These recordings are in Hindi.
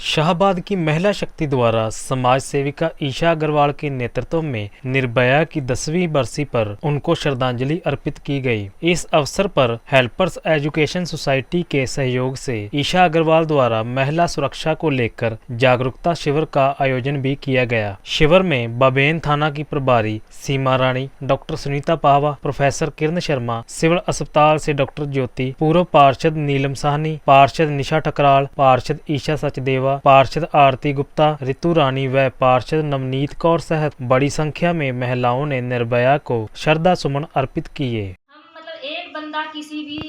शाहबाद की महिला शक्ति द्वारा समाज सेविका ईशा अग्रवाल के नेतृत्व में निर्भया की 10वीं बरसी पर उनको श्रद्धांजलि अर्पित की गई। इस अवसर पर हेल्पर्स एजुकेशन सोसाइटी के सहयोग से ईशा अग्रवाल द्वारा महिला सुरक्षा को लेकर जागरूकता शिविर का आयोजन भी किया गया। शिविर में बबेन थाना की प्रभारी सीमा रानी, doctor Sunita Pahwa, professor Kiran Sharma, civil अस्पताल से डॉक्टर ज्योति, पूर्व पार्षद नीलम साहनी, पार्षद निशा ठकराल, पार्षद ईशा सचदेवा, पार्षद आरती गुप्ता, रितु रानी व पार्षद नवनीत कौर सहित बड़ी संख्या में महिलाओं ने निर्भया को श्रद्धा सुमन अर्पित किए। हम मतलब एक बंदा किसी भी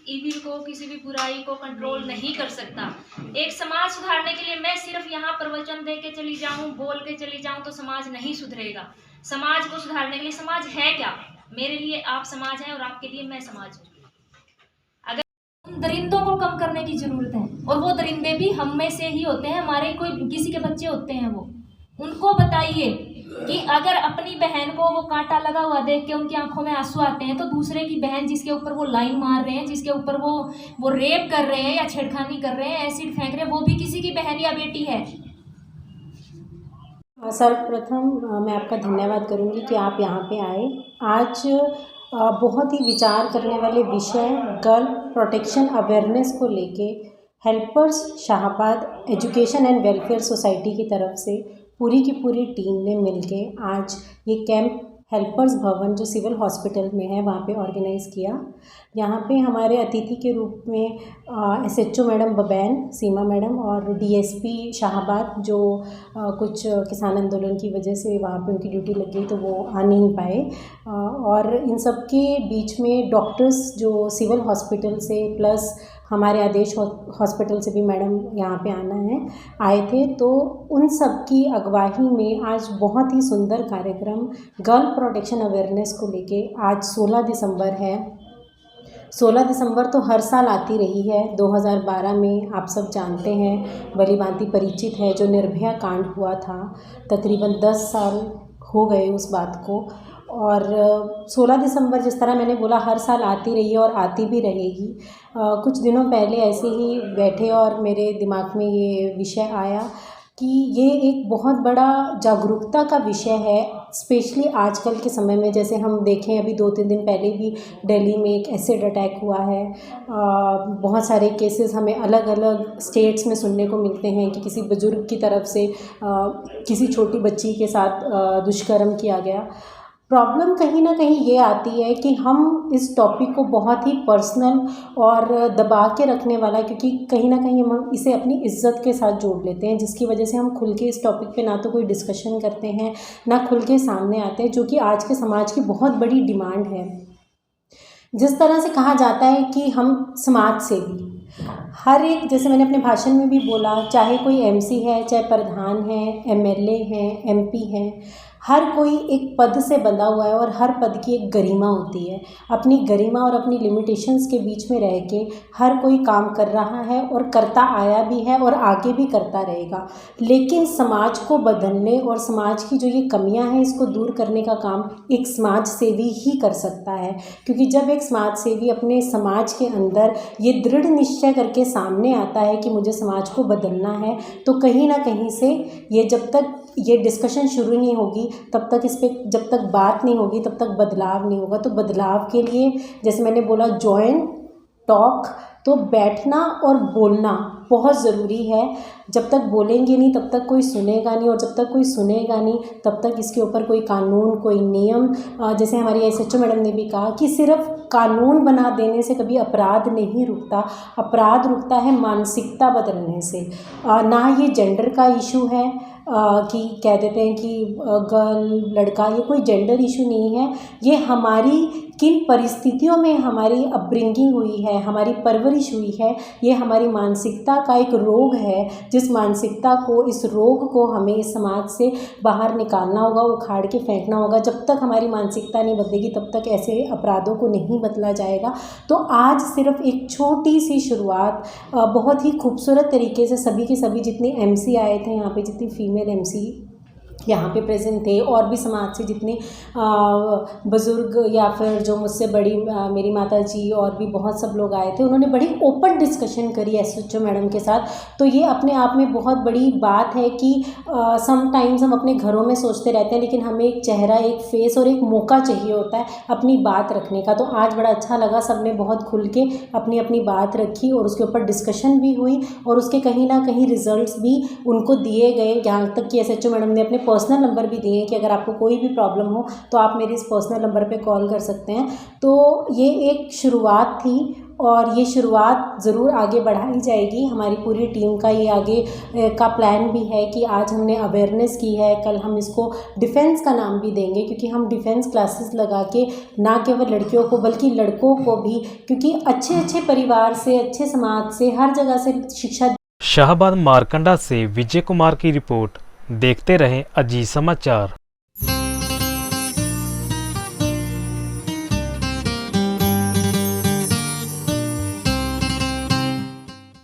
ईविल को, किसी भी बुराई को कंट्रोल नहीं कर सकता। एक समाज सुधारने के लिए मैं सिर्फ यहाँ प्रवचन दे के चली जाऊँ, बोल के चली जाऊँ तो समाज नहीं सुधरेगा। समाज को सुधारने के लिए समाज है क्या? मेरे लिए आप समाज हैं और आपके लिए मैं समाज हूँ। दरिंदों को कम करने की जरूरत है और वो दरिंदे भी हम में से ही होते हैं, हमारे कोई किसी के बच्चे होते हैं। वो उनको बताइए कि अगर अपनी बहन को वो कांटा लगा हुआ देख के उनकी आंखों में आंसू आते हैं तो दूसरे की बहन जिसके ऊपर वो लाइन मार रहे हैं, जिसके ऊपर वो रेप कर रहे हैं या छेड़खानी कर रहे हैं, एसिड फेंक रहे हैं, वो भी किसी की बहन या बेटी है। सर्वप्रथम मैं आपका धन्यवाद करूंगी कि आप यहाँ पे आए। आज बहुत ही विचार करने वाले विषय गर्ल प्रोटेक्शन अवेयरनेस को लेके helpers Shahbad education and welfare society की तरफ से पूरी की पूरी टीम ने मिलके आज ये कैंप हेल्पर्स भवन जो सिविल हॉस्पिटल में है वहाँ पे ऑर्गेनाइज़ किया। यहाँ पे हमारे अतिथि के रूप में SHO मैडम बबैन सीमा मैडम और DSP शाहबाद जो कुछ किसान आंदोलन की वजह से वहाँ पे उनकी ड्यूटी लग गई तो वो आ नहीं पाए, और इन सब के बीच में डॉक्टर्स जो सिविल हॉस्पिटल से प्लस हमारे आदेश हॉस्पिटल से भी मैडम यहाँ पे आए थे। तो उन सब की अगुवाई में आज बहुत ही सुंदर कार्यक्रम गर्ल प्रोटेक्शन अवेयरनेस को लेके आज 16 दिसंबर है। 16 दिसंबर तो हर साल आती रही है। 2012 में आप सब जानते हैं, भली भांति परिचित है, जो निर्भया कांड हुआ था। तकरीबन 10 साल हो गए उस बात को, और 16 दिसंबर जिस तरह मैंने बोला हर साल आती रही है और आती भी रहेगी। कुछ दिनों पहले ऐसे ही बैठे और मेरे दिमाग में ये विषय आया कि ये एक बहुत बड़ा जागरूकता का विषय है, स्पेशली आजकल के समय में। जैसे हम देखें अभी 2-3 दिन पहले भी दिल्ली में एक एसिड अटैक हुआ है। बहुत सारे केसेस हमें अलग अलग स्टेट्स में सुनने को मिलते हैं कि किसी बुजुर्ग की तरफ से किसी छोटी बच्ची के साथ दुष्कर्म किया गया। प्रॉब्लम कहीं ना कहीं ये आती है कि हम इस टॉपिक को बहुत ही पर्सनल और दबा के रखने वाला, क्योंकि कहीं ना कहीं हम इसे अपनी इज्जत के साथ जोड़ लेते हैं, जिसकी वजह से हम खुल के इस टॉपिक पे ना तो कोई डिस्कशन करते हैं ना खुल के सामने आते हैं, जो कि आज के समाज की बहुत बड़ी डिमांड है। जिस तरह से कहा जाता है कि हम समाज सेवी, हर एक, जैसे मैंने अपने भाषण में भी बोला, चाहे कोई MC है, चाहे प्रधान है, MLA हैं, MP हैं, हर कोई एक पद से बंधा हुआ है और हर पद की एक गरिमा होती है। अपनी गरिमा और अपनी लिमिटेशंस के बीच में रह के हर कोई काम कर रहा है और करता आया भी है और आगे भी करता रहेगा। लेकिन समाज को बदलने और समाज की जो ये कमियां हैं इसको दूर करने का काम एक समाज सेवी ही कर सकता है, क्योंकि जब एक समाज सेवी अपने समाज के अंदर ये दृढ़ निश्चय करके सामने आता है कि मुझे समाज को बदलना है, तो कहीं ना कहीं से ये जब तक ये डिस्कशन शुरू नहीं होगी तब तक इस पर जब तक बात नहीं होगी तब तक बदलाव नहीं होगा। तो बदलाव के लिए जैसे मैंने बोला जॉइन टॉक, तो बैठना और बोलना बहुत ज़रूरी है। जब तक बोलेंगे नहीं तब तक कोई सुनेगा नहीं, और जब तक कोई सुनेगा नहीं तब तक इसके ऊपर कोई कानून, कोई नियम, जैसे हमारी SHO मैडम ने भी कहा कि सिर्फ कानून बना देने से कभी अपराध नहीं रुकता। अपराध रुकता है मानसिकता बदलने से। ना ये जेंडर का इशू है कि कह देते हैं कि गर्ल लड़का, ये कोई जेंडर इशू नहीं है। ये हमारी किन परिस्थितियों में हमारी अपब्रिंगिंग हुई है, हमारी परवरिश हुई है, ये हमारी मानसिकता का एक रोग है। जिस मानसिकता को, इस रोग को हमें इस समाज से बाहर निकालना होगा, उखाड़ के फेंकना होगा। जब तक हमारी मानसिकता नहीं बदलेगी तब तक ऐसे अपराधों को नहीं बदला जाएगा। तो आज सिर्फ एक छोटी सी शुरुआत बहुत ही खूबसूरत तरीके से सभी के सभी जितने MC आए थे यहाँ पे, जितनी फीमेल MC यहाँ पे प्रेजेंट थे, और भी समाज से जितने बुज़ुर्ग या फिर जो मुझसे बड़ी मेरी माता जी और भी बहुत सब लोग आए थे। उन्होंने बड़ी ओपन डिस्कशन करी एसएचओ मैडम के साथ। तो ये अपने आप में बहुत बड़ी बात है कि समटाइम्स हम अपने घरों में सोचते रहते हैं, लेकिन हमें एक चेहरा, एक फेस और एक मौका चाहिए होता है अपनी बात रखने का। तो आज बड़ा अच्छा लगा, सब ने बहुत खुल के अपनी अपनी बात रखी और उसके ऊपर डिस्कशन भी हुई, और उसके कहीं ना कहीं रिजल्ट्स भी उनको दिए गए। यहाँ तक कि एसएचओ मैडम ने अपने पर्सनल नंबर भी दिए कि अगर आपको कोई भी प्रॉब्लम हो तो आप मेरे इस पर्सनल नंबर पे कॉल कर सकते हैं। तो ये एक शुरुआत थी, और ये शुरुआत ज़रूर आगे बढ़ाई जाएगी। हमारी पूरी टीम का ये आगे का प्लान भी है कि आज हमने अवेयरनेस की है, कल हम इसको डिफेंस का नाम भी देंगे, क्योंकि हम डिफेंस क्लासेस लगा के ना केवल लड़कियों को बल्कि लड़कों को भी, क्योंकि अच्छे परिवार से, अच्छे समाज से, हर जगह से शिक्षा। शाहबाद मारकंडा से विजय कुमार की रिपोर्ट। देखते रहें अजीज समाचार।